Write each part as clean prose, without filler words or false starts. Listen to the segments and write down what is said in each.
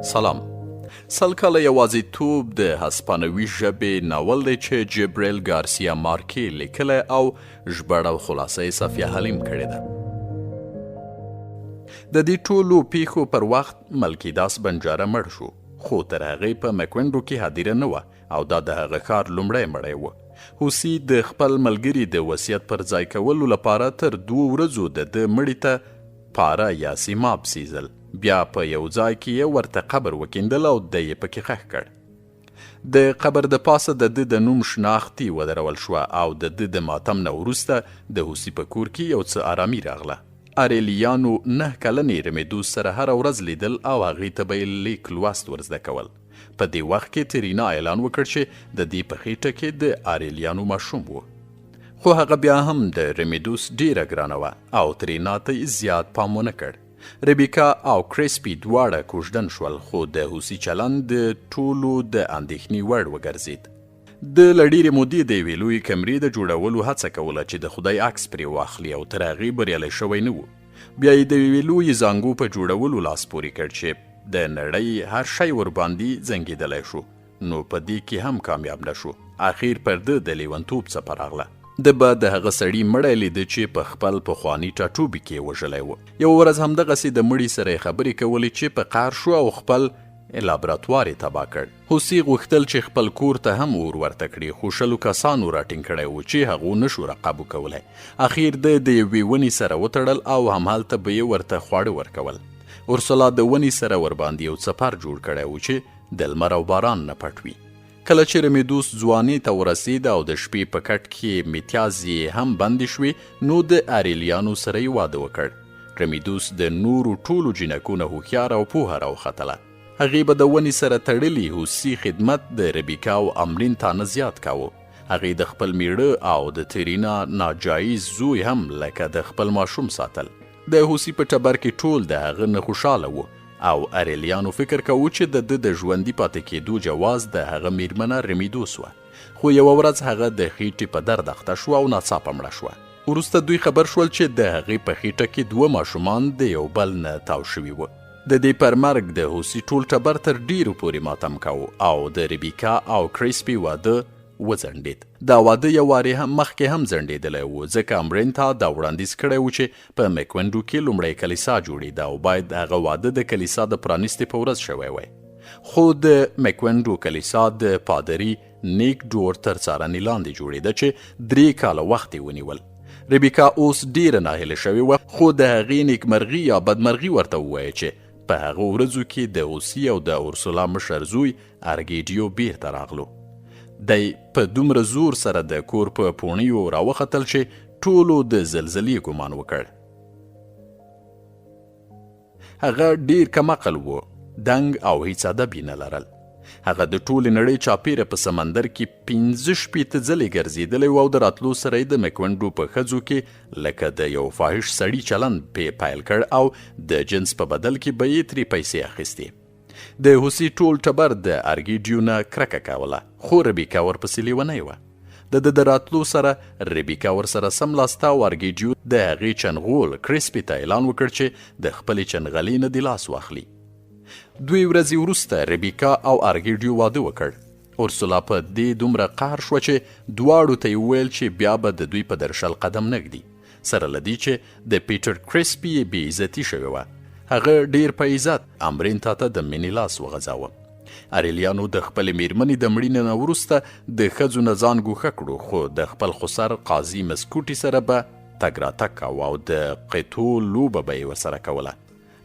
سلام. سل KalaYawazitoob د هسپانوي ژبې ناول دی چې جبريل ګارسيا مارکي لیکلی او ژباړه او خلاصه یې صفيه حليم کړې ده. د دې ټولو پیښو پر وخت ملکیداس بنجاره مړ شو، خو تر هغې په مکوینډو کې حاضره نه وه او دا د هغه ښار لومړی مړی و. هوسي د خپل ملګري د وصیت پر ځای کولو لپاره تر 2 ورځو د ده مړي ته پاره یا سیماب سیزل، بیا په یو ځای کې یې ورته قبر وکیندل او د یې پکې ښخ کړ. د قبر د پاسه د ده د نوم شناختي ودرول شوه او د ده د ماتم نه وروسته د هوسي په کور کې یو څه آرامي راغله. اریلیانو 9 کلنې رمیدوس سره هره ورځ لیدل او هغې ته به یې لیک لوست ورزده کول. په دې وخت کې ترینا اعلان وکړ چې د دې په خېټه کې د اریلیانو ماشوم و، خو هغه بیا هم د رمیدوس ډیره ګرانه وه او ترینا ته یې زیات پام ونه کړ. ربیکا او کریسپي دواړه کوژدن شول، خو د هوسي چلند د ټولو د اندېښنې وړ وګرځېد. د له ډېرې مودې د یوې لویې کمرې د جوړولو هڅه کوله چې د خدای عکس پرې واخلي او تر هغې بریالی شوی نه و. بیا یې د یوې لویې زانګو په جوړولو لاس پورې کړ چې د نړۍ هر شی ورباندې زنګېدلی شو، نو په دې کې هم کامیاب نه شو. اخیر پر ده د لیونتوب څپه راغله. ده به د هغه سړي مړی لیده چې په خپل پخواني ټاټوبي کې یې وژلی و. یو ورځ همدغسې د مړي سره یې خبرې کولې چې په قهر شو او خپل لابراتوار یې تباه کړ. هوسي غوښتل چې خپل کور ته هم اور ورته کړي، خو 100 کسانو راټینګ کړی و چې هغو نشو رقابو کولی. اخیر ده د یوې ونې سره وتړل او همهلته به یې ورته خواړه ورکول. اورسلا د ونې سره ورباندې یو څپر جوړ کړی و چې د لمر او باران نه پټ وي. کله چې رمیدوس ځوانۍ ته ورسید او د شپې په کټ کې میتیازې هم بندې شوې، نو د اریلیانو سره یې واده وکړ. رمیدوس د نورو ټولو جینکونه هوښیار او پوهه راوختله. هغې به د ونې سره تړلي هوسي خدمت د ربیکا او امرین تانه زیات کاوه. هغې د خپل میړه او د ترینا ناجایز زوی هم لکه د خپل ماشوم ساتل. د هوسي په ټبر کې ټول د هغه نه خوشحاله و او اریلیانو فکر کوو چې د ده د ژوندي پاتې کېدو جواز د هغه میرمنه رمیدوس وه. خو یوه ورځ هغه د خېټې په درد اخته شوه او ناڅاپه مړه شوه. وروسته دوی خبر شول چې د هغې په خېټه کې 2 ماشومان د یو بل نه تاو شوي وه. د دې پر مرګ د هوسي ټول ټبر تر ډیرو پورې ماتم کوو او د ربیکا او کریسپي واده وځنډېد. دا واده یو وارې هم مخکې هم ځنډېدلی و، ځکه امرین ته دا وړاندیز کړی و چې په مکوینډو کې لومړی کلیسا جوړېده او باید هغه واده د کلیسا د پرانیستې په ورځ شوی وی. خو د مکوینډو کلیسا د پادري نیک ډور تر څارنې لاندې جوړېده چې 3 کاله وخت یې ونیول. ربیکا اوس ډیره ناهیله شوې وه، خو د هغې نیکمرغي یا بدمرغي ورته ووایه چې په هغه ورځو کې د هوسي او د اورسلا مشر زوی ارګیډیو بیرته راغلو. دی په دومره زور سره د کور په پوڼیو راوختل چې ټولو د زلزلې ګمان وکړ. هغه ډیر کم عقل و، دنګ او هیڅ ادب یې نه لرل. هغه د ټولې نړۍ چاپیره په سمندر کې 15 ځلې ګرځېدلی و او د راتلو سره یې د مکوینډو په ښځو کې لکه د یو فاحش سړي چلند پیل کړ او د جنس په بدل کې به یې ترې پیسې اخیستې. د هوسي ټول ټبر د ارګیډیو نه کرکه کوله، خو ربیکا ورپسې لیونی وه. د راتلو سره ربیکا ورسره سملاسته او ارګیډیو د هغې چنغول کریسپي ته اعلان وکړ چې د خپلې چنغلې نه د لاس واخلي. 2 ورځې وروسته ربیکا او ارګیډیو واده وکړ. اورسلا په دې دومره قهر شوه چې دواړو ته یې وویل چې بیا به د دوی په درشل قدم نږدي، سره له دې چې د پیټر کریسپي یې بې عزتي شوې وه. هغه ډیر په عزت امرین ته د مینې لاس وغځاوه. اریلیانو د خپلې میرمنې د مړینې نه وروسته د ښځو نه ځان ګوښه کړو، خو د خپل خسر قاضي مسکوټي سره به تګ راتګ کوه او د قیتو لوبه به یې ورسره کوله.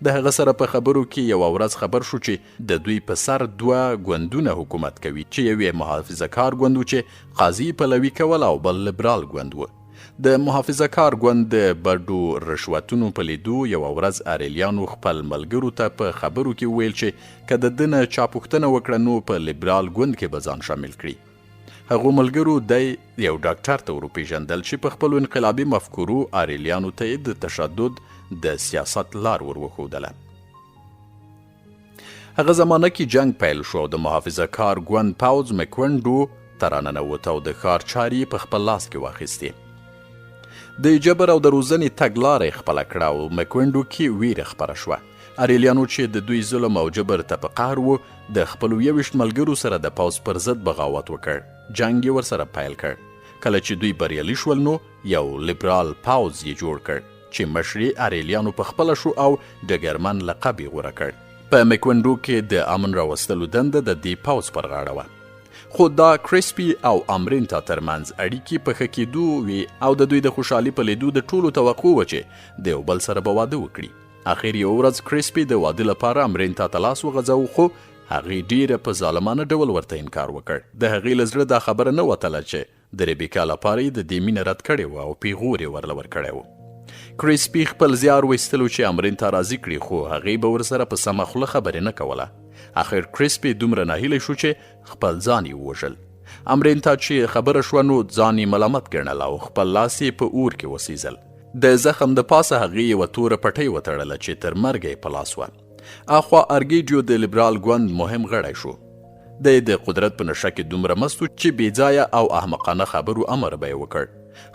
د هغه سره په خبرو کې یوه ورځ خبر شو چې د دوی په سر 2 ګوندونه حکومت کوي، چې یو یې محافظه کار ګوند و چې قاضي پلوي کول او بل لیبرال ګوند و. د محافظه کار ګوند د بډو رشوتونو په لیدو یوه ورځ اریلیانو خپل ملګرو ته په خبرو کې وویل چې که د ده نه چا پوښتنه وکړه نو په لیبرال ګوند کې به ځان شامل کړي. هغو ملګرو دی یو ډاکټر ته وروپېژندل چې په خپلو انقلابي مفکورو اریلیانو ته یې د تشدد د سیاست لار وروښودله. هغه زمانه کې جنگ پیل شو او د محافظه کار ګوند پوځ مکوینډو ته راننوت او د ښار چارې په خپل لاس کې واخیستې. د جبر او د روزنې تګلاره یې خپله کړه او مکوینډو کې ویره خپره شوه. اریلیانو چې د دوی ظلم او جبر ته په قهر و د خپلو 21 ملګرو سره د پوځ پر ضد بغاوت وکړ. جنګ یې ورسره پیل کړ. کله چې دوی بریالي شول نو یو لیبرال پوځ یې جوړ کړ چې مشري اریلیانو په خپله شو او ډګرمن لقب یې غوره کړ. په میکوندو کې د امن راوستلو دنده د دې پوځ پر غاړه وه. خو دا کرسپي او امرینتا ترمنځ اړیکې په ښه کېدو وي او د دوی د خوشحالي په لیدو د ټولو توقع وه چې د یو بل سره به واده وکړي. اخر یو ورځ کرسپي د واده لپاره امرینتا ته لاس وغځاوه خو هغې ډیره په ظالمانه ډول ورته انکار وکړ. د هغې له زړه دا خبره نه وتله چې د ریبیکا لپاره یې د دې مینه رد کړې وه او پیغور یې ورله ورکړی و. کرسپي خپل زیار ویستلو چې امرینتا راضي کړي خو هغې به ورسره په سمه خوله خبرې نه کوله. اخر کرسپي دومره ناهیلی شو چې خپل ځان یې ووژل. امرینتا چې خبره شوه نو ځان یې ملامت ګڼل او خپل لاس یې په اور کې وسیزل. د زخم د پاسه هغې یوه توره پټۍ وتړله چې تر مرګه یې په لاس وه. اخوا ارګیډیو د لیبرال ګوند مهم غړی شو. د قدرت په نشه کې دومره مست و چې بېځایه او احمقانه خبرو امر به یې وکړ.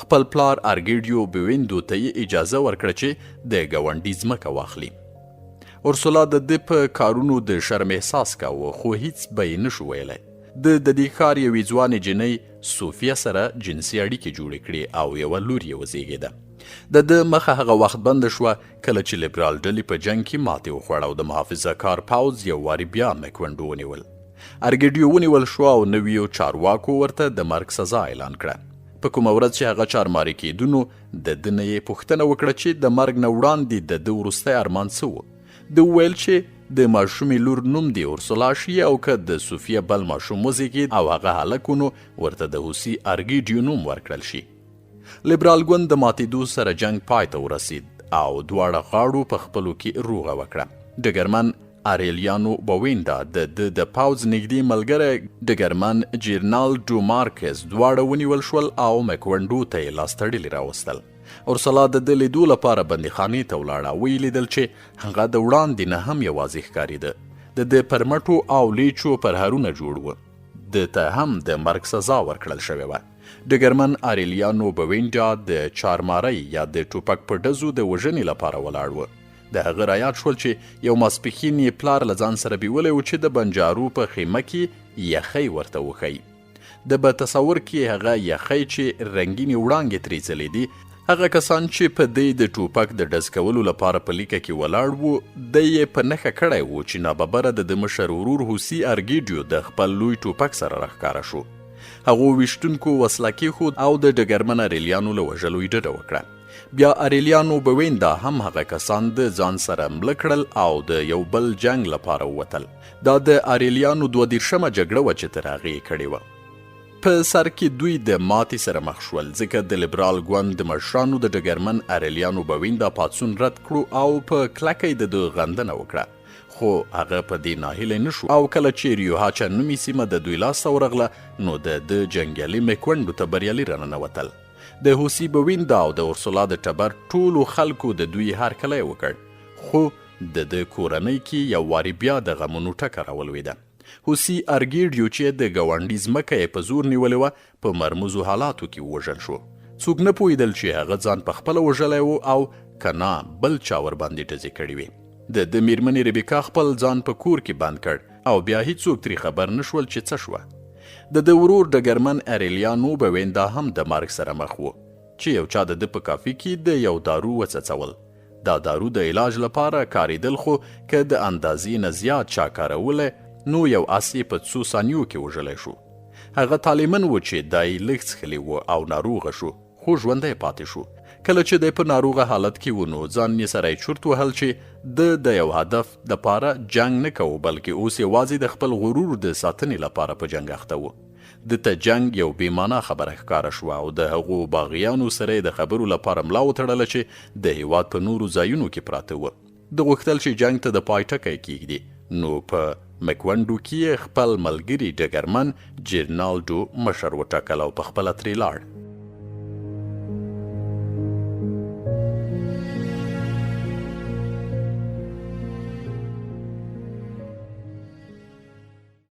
خپل پلار ارګیډیو بویندو ته یې اجازه ورکړه چې د ګاونډي ځمکه واخلي. اورسولا د ده په کارونو د شرم احساس کاوه خو هیڅ به یې نشو ویلی. د دې ښار یوې ځوانې جنۍ صفيه سره جنسي اړیکې جوړې کړې او یوه لور یې وزیږېده. د ده مخه هغه وخت بنده شوه کله چې لیبرال ډلې په جنګ کې ماتې وخوړه او د محافظه کار پوځ یو وارې بیا میکوندو ونیول. ارګیډیو ونیول شو او نویو چارواکو ورته د مرګ سزا اعلان کړه. په کومه ورځ چې هغه چارماري کېدو نو د ده نه یې پوښتنه وکړه چې د مرګ نه وړاندې د ده وروستی ارمان څه و. د ویل چې د ماشومې لور نوم دی اورسولا شي او که د صفيه بل ماشوم وزیږید او هغه هلک نو ورته د حوثي ارګیډیو نوم ورکړل شي. لیبرال ګوند د ماتېدو سره جنګ پای ته ورسید او دواړه غاړو په خپلو کې روغه وکړه. ډګرمن اریلیانو بویندا د پاوز نږدې ملګری ډګرمن جیرنالډو مارکز دواړه ونیول شول او میکوندو ته یې لاس تړلي راوستل. اورسولا د ده لیدو لپاره بندیخانې ته ولاړه. ویې لیدل چې هغه د وړاندې نه هم یوازې ښکارېده. د ده پر مټو او لیچو پرهرونه جوړ وه. ده ته هم د مرګ سزا ورکړل شوې وه. ډګرمن اریلیانو بویندا د چارمارۍ یا د ټوپک په ډزو د وژنې لپاره ولاړ وه. د هغه رایاد شول چې یو ماسپښین یې پلار له ځان سره بیولی و چې د بنجارو په خیمه کې یخی ورته وښیي. د به تصور کې هغه یخی چې رنګینې وړانګې ترې ځلېدې، هغه کسان چې په دی د ټوپک د ډز کولو لپاره په لیکه کې ولاړ وو دی یې په نښه کړی و چې ناببره د مشر ورور حوثي ارګیډیو د خپل لوی ټوپک سره راښکاره شو. هغو ویشتونکو وسله کېښود او د ډګرمن اریلیانو له وژلو یې ډډه وکړه. بیا اریلیانو بویندا هم هغه کسان د ځان سره مړه کړل او د یو بل جنګ لپاره ووتل. دا د اریلیانو 22مه جګړه وه چې تر هغې یې کړې وه. په سر کې دوی د ماتې سره مخ شول ځکه د لیبرال ګوند د مشرانو د ډګرمن اریلیانو بویندا پاڅون رد کړو او په کلکه یې د ده غندنه وکړه. خو هغه په دې ناهیلی نه شو او کله چې ریوهاچا نومې سیمه د دوی لاسته ورغله نو د ده جنګیالي میکوندو ته بریالي راننوتل. د حوثي بویندا او د اورسولا د ټبر ټولو خلکو د دوی هرکلی وکړ خو د ده کورنۍ کې یو وارې بیا د غمونو ټکه راولوېده. حوثي ارګیډیو چې د ګاونډي ځمکه یې په زور نیولې وه په مرموزو حالاتو کې ووژل شو. څوک نه پوهېدل چې هغه ځان پخپله وژلی و او که نه بل چا ورباندې ډزې کړې وې. د میرمنې ریبیکا خپل ځان په کور کې بند کړ او بیا هیڅوک ترې خبر نه شول چې څه شوه. د ده ورور ډګرمن اریلیانو بویندا هم د مرګ سره مخ و چې یو چا د ده په کافي کې د یو دارو وڅڅول. دا دارو د علاج لپاره کارېدل خو که د اندازې نه زیات چا کارولی نو یو اس یې په 2 ثانیو کې وژلی شو. هغه طالمن و چې دا یې لږ څښلی و او ناروغه شو خو ژوندی پاتې شو. کله چې دی په ناروغه حالت کې و نو ځان یې سره یې چورت وهل چې ده د یو هدف دپاره جنګ نه کوو بلکې اوس یوازې د خپل غرور د ساتنې لپاره په جنګ اخته و. د ته جنګ یو بېمانا خبره ښکاره شوه او د هغو باغیانو سره یې د خبرو لپاره ملا وتړله چې د هېواد په نورو ځایونو کې پراته وه. ده غوښتل چې جنګ ته د پای ټکی کېږدي نو په میکوندو کې خپل ملګري ډګرمن جیرنالډو مشر وټاکل او په خپله ترې لاړ.